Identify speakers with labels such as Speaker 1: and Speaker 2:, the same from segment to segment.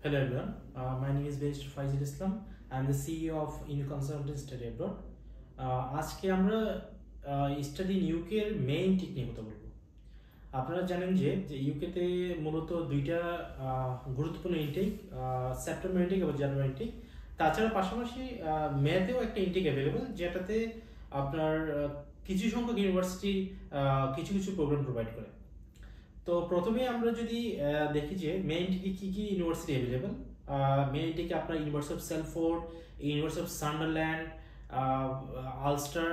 Speaker 1: Hello everyone, my name is Best Faizul Islam. I am the CEO of In Consultant Study Abroad. আজকে আমরা study in UK এর main take নিয়ে কথা বলবো। আপনারা জানেন যে ইউকেতে মূলত দুইটা গুরুত্বপূর্ণ ইনটেক, সেপ্টেম্বর ইনটেক এবং জানুয়ারি ইনটেক। তাছাড়া পাশাপাশি মেতেও একটা ইনটেক অ্যাভেলেবল, যেটাতে আপনার কিছু সংখ্যক ইউনিভার্সিটি কিছু কিছু প্রোগ্রাম প্রোভাইড করে। তো প্রথমে আমরা যদি দেখি যে মেইন টেকে কি কি ইউনিভার্সিটি অ্যাভেলেবল। মেইন টেকে আপনার university of Salford, university of Sunderland, Ulster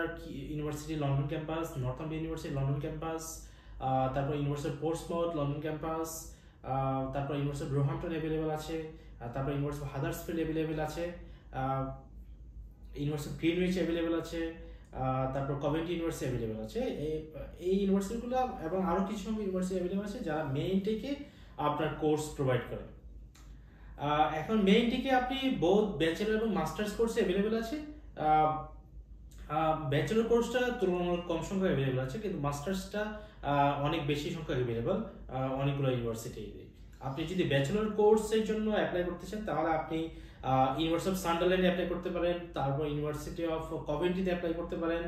Speaker 1: university London campus, Northampton university London campus, তারপর university of Portsmouth London campus, তারপর ইউনিভার্সিটি অফ রোহাম্পটন অ্যাভেলেবল আছে, তারপর ইউনিভার্সিটি অফ হাদার্সফিল্ড অ্যাভেলেবল আছে, ইউনিভার্সিটি অফ গ্রিনউইচ অ্যাভেলেবল আছে, তারপর Coventry university available আছে। এই ইউনিভার্সিটিগুলো এবং আরও কিছু ইউনিভার্সিটি অ্যাভেলেবল আছে যারা মেইন টেকে আপনার কোর্স প্রোভাইড করে। এখন মেইন টেকে আপনি বোথ ব্যাচেলর এবং মাস্টার্স কোর্স অ্যাভেলেবল আছে। ব্যাচেলর কোর্সটা তুলনামূলক কম সংখ্যক অ্যাভেলেবল আছে, কিন্তু মাস্টার্সটা অনেক বেশি সংখ্যক অ্যাভেলেবল অনেকগুলো ইউনিভার্সিটি। আপনি যদি ব্যাচেলর কোর্সের জন্য অ্যাপ্লাই করতে চান তাহলে আপনি ইউনিভার্সিটি অফ সান্ডারল্যান্ডে অ্যাপ্লাই করতে পারেন, তারপর ইউনিভার্সিটি অফ কভেন্ট্রিতে অ্যাপ্লাই করতে পারেন।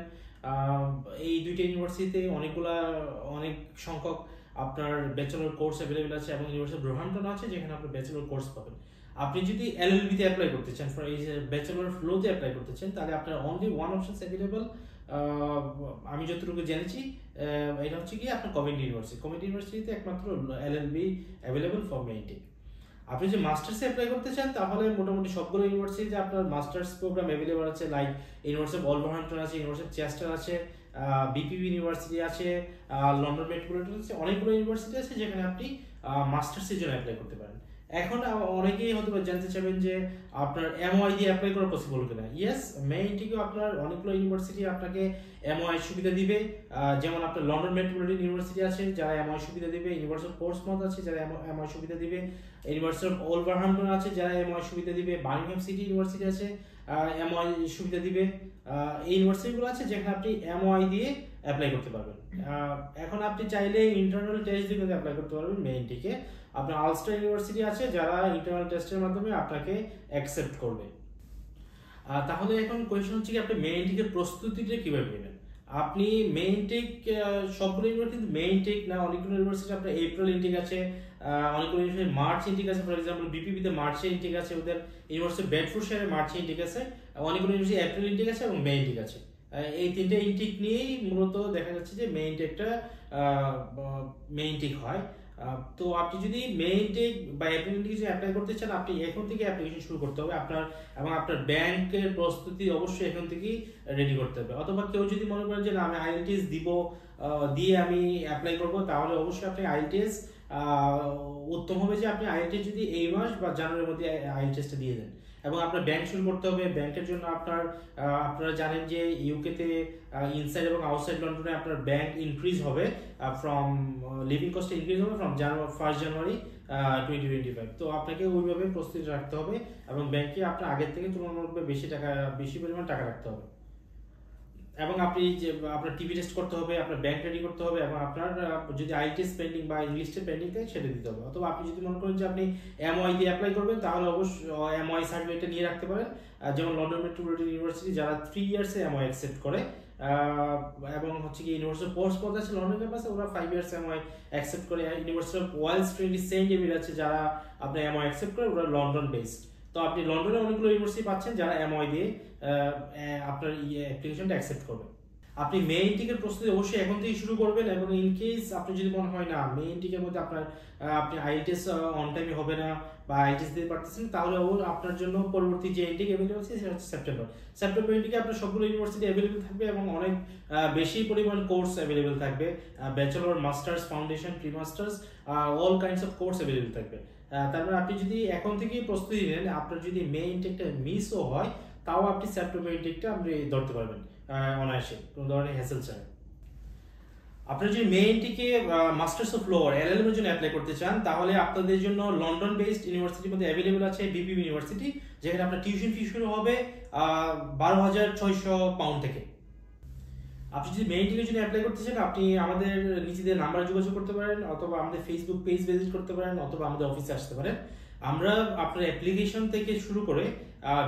Speaker 1: এই দুইটা ইউনিভার্সিটিতে অনেক সংখ্যক আপনার ব্যাচেলর কোর্স অ্যাভেলেবল আছে, এবং ইউনিভার্সিটি অফ রোহাম্পটন আছে যেখানে আপনি ব্যাচেলর কোর্স পাবেন। আপনি যদি এলএলবিতে অ্যাপ্লাই করতে চান, ফর এই ব্যাচেলর ফ্লোতে অ্যাপ্লাই করতে চান, তাহলে আপনার অনলি ওয়ান অপশনস অ্যাভেলেবল। আমি যতটুকু জেনেছি এটা হচ্ছে কি আপনার কভেন্ট্রি ইউনিভার্সিটিতে একমাত্র এলএলবি অ্যাভেলেবল ফর মেইন টেক। আপনি যে মাস্টার্সে অ্যাপ্লাই করতে চান তাহলে মোটামুটি সবগুলো ইউনিভার্সিটিতে আপনার মাস্টার্স প্রোগ্রাম অ্যাভেলেবল আছে, লাইক ইউনিভার্সিটি অফ ওলভারহ্যাম্পটন আছে, ইউনিভার্সিটি অফ চেস্টার আছে, বিপিবি ইউনিভার্সিটি আছে, লন্ডন মেট্রোপলিটন আছে, অনেকগুলো ইউনিভার্সিটি আছে যেখানে আপনি মাস্টার্সের জন্য অ্যাপ্লাই করতে পারেন। এখন অনেকেই হয়তো জানতে চাইবেন যে আপনার এমওআই দিয়ে অ্যাপ্লাই করা পসিবল কিনা। ইয়েস, মেইন টেকেও আপনার অনেকগুলো ইউনিভার্সিটি আপনাকে এমওআই সুবিধা দিবে। যেমন আপনার লন্ডন মেট্রোপলিটন ইউনিভার্সিটি আছে যারা এমওআই সুবিধা দিবে, ইউনিভার্সিটি অফ পোর্টসমাউথ আছে যারা এমওআই সুবিধা দিবে, ইউনিভার্সিটি অফ ওলভারহ্যাম্পটন আছে যারা এমওআই সুবিধা দিবে, বার্মিংহাম সিটি ইউনিভার্সিটি আছে এমওআই সুবিধা দিবে। এই ইউনিভার্সিটিগুলো আছে যেখানে আপনি এমওআই দিয়ে অ্যাপ্লাই করতে পারবেন। এখন আপনি চাইলে ইন্টারনাল টেস্ট দিয়ে অ্যাপ্লাই করতে পারবেন মেইন টেকে। আপনার আলস্টার ইউনিভার্সিটি আছে যারা ইন্টারনাল টেস্টের মাধ্যমে আপনাকে অ্যাকসেপ্ট করবে। তাহলে এখন কোয়েশ্চন হচ্ছে কি আপনি মেইন টেকের প্রস্তুতিটা কিভাবে নেবেন। আপনি মেইন টেক সবগুলো ইউনিভার্সিটি মেইন টেক না, অনেকগুলো ইউনিভার্সিটি আপনার এপ্রিল ইনটেক আছে, অনেকগুলো ইউনিভার্সিটি মার্চ ইনটেক আছে। ফর এক্সাম্পল বিপিবিতে মার্চে ইনটেক আছে, ওদের ইউনিভার্সিটি বেডফোর্ডশায়ারে মার্চে ইনটেক আছে, অনেকগুলো ইউনিভার্সিটি এপ্রিল ইনটেক আছে এবং মে ইনটেক আছে। এই তিনটে ইনটেক নিয়েই মূলত দেখা যাচ্ছে যে মেইন টেকটা মেইন টেক হয়। তো আপনি যদি মেইন টেক বা এপ্রিল ইনটেক অ্যাপ্লাই করতে চান, আপনি এখন থেকে অ্যাপ্লিকেশন শুরু করতে হবে আপনার ব্যাংকের প্রস্তুতি অবশ্যই এখন থেকেই রেডি করতে হবে। অথবা কেউ যদি মনে করেন যে না আমি আইএলটিএস দিয়ে আমি অ্যাপ্লাই করবো, তাহলে অবশ্যই আপনি আইএলটিএস উত্তম হবে যে আপনি আইএলটিএস যদি এই মাস বা জানুয়ারির মধ্যে আইএলটিএসটা দিয়ে দেন, এবং আপনার ব্যাংক শুরু করতে হবে। ব্যাংকের জন্য আপনারা জানেন যে ইউকেতে ইনসাইড এবং আউটসাইড লন্ডনে আপনার ব্যাংক ইনক্রিজ হবে, ফ্রম লিভিং কস্ট ইনক্রিজ হবে ফ্রম 1 জানুয়ারি 2025। তো আপনাকে ওইভাবে প্রস্তুতি রাখতে হবে এবং ব্যাংকে আপনার আগের থেকে তুলনামূলক বেশি পরিমাণ টাকা রাখতে হবে। এবং আপনি যে আপনার টিভি টেস্ট করতে হবে, আপনার ব্যাংক রেডি করতে হবে, এবং আপনার যদি আইটিএস পেন্ডিং বা ইংলিশ পেন্ডিং থাকে সেটা দিতে হবে। অথবা আপনি যদি মনে করেন যে আপনি এমওআই দিয়ে অ্যাপ্লাই করবেন, তাহলে অবশ্যই এমওআই সার্টিফিকেটটা নিয়ে রাখতে পারেন। যেমন লন্ডন মেট্রোপলিটন ইউনিভার্সিটি যারা 3 ইয়ার্সে এমওআই অ্যাকসেপ্ট করে, এবং হচ্ছে কি ইউনিভার্সিটি অফ পোর্টসমাউথ আছে লন্ডন ক্যাম্পাসে, ওরা 5 ইয়ার্স এমওআই অ্যাকসেপ্ট করে। University of Wales Trinity Saint David আছে যারা আপনার এমওআই অ্যাকসেপ্ট করে, ওরা লন্ডন বেসড। তো আপনি লন্ডনে অনেকগুলো ইউনিভার্সিটি পাচ্ছেন যারা এমওআই দিয়ে আপনার অ্যাপ্লিকেশনটা অ্যাকসেপ্ট করবে। আপনি মেইন টেকের প্রস্তুতি অবশ্যই এখন থেকেই শুরু করবেন, এবং ইন কেস আপনি যদি মনে হয় না মেইন টেকের মধ্যে আপনি আইএলটিএস অন টাইমে হবে না বা আইএলটিএস দিতে পারতেছেন, তাহলে আপনার জন্য পরবর্তী যে ইনটেক অ্যাভেলেবল আছে সেটা হচ্ছে সেপ্টেম্বর ইনটেকে আপনার সবগুলো ইউনিভার্সিটি অ্যাভেলেবল থাকবে এবং অনেক বেশি পরিমাণ কোর্স অ্যাভেলেবল থাকবে। Bachelor, masters, foundation, pre masters, all kinds of course available থাকবে। তারপরে আপনি যদি এখন থেকেই প্রস্তুতি নেন, আপনার যদি মেইন ইনটেকটা মিসও হয় তাও আপনি সেপ্টেম্বর ইনটেকটা আপনি ধরতে পারবেন অনায়াসে, কোনো ধরনের হ্যাসেল ছাড়া। আপনারা যদি মেইন টেকে মাস্টার্স অফ ল এলএলএম এর জন্য অ্যাপ্লাই করতে চান, তাহলে আপনাদের জন্য লন্ডন বেসড ইউনিভার্সিটির মধ্যে অ্যাভেলেবল আছে বিপিবি ইউনিভার্সিটি, যেখানে আপনার টিউশন ফি শুরু হবে 12,600 পাউন্ড থেকে। আপনি যদি মেইন টেকের জন্য অ্যাপ্লাই করতে চান, আপনি আমাদের নিচেদের নাম্বারে যোগাযোগ করতে পারেন, অথবা আমাদের ফেসবুক পেজ ভিজিট করতে পারেন, অথবা আমাদের অফিসে আসতে পারেন। আমরা আপনার অ্যাপ্লিকেশন থেকে শুরু করে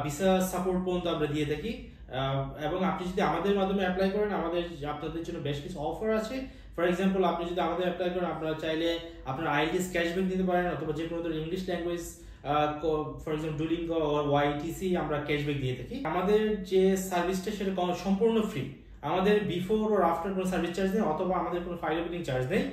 Speaker 1: ভিসা সাপোর্ট পর্যন্ত আমরা দিয়ে থাকি, এবং আপনি যদি আমাদের মাধ্যমে অ্যাপ্লাই করেন আমাদের আপনাদের জন্য বেশ কিছু অফার আছে। ফর এক্সাম্পল, আপনি যদি আমাদের অ্যাপ্লাই করেন আপনারা চাইলে আপনার আইএলটিএস ক্যাশব্যাক নিতে পারেন, অথবা যে কোনো English language for example Duolingo or YTC আমরা ক্যাশব্যাক দিয়ে থাকি। আমাদের যে সার্ভিসটা সেটা সম্পূর্ণ ফ্রি, আমাদের বিফোর ও আফটার কোনো সার্ভিস চার্জ নেই, অথবা আমাদের কোনো ফাইল ওপেনিং চার্জ নেই।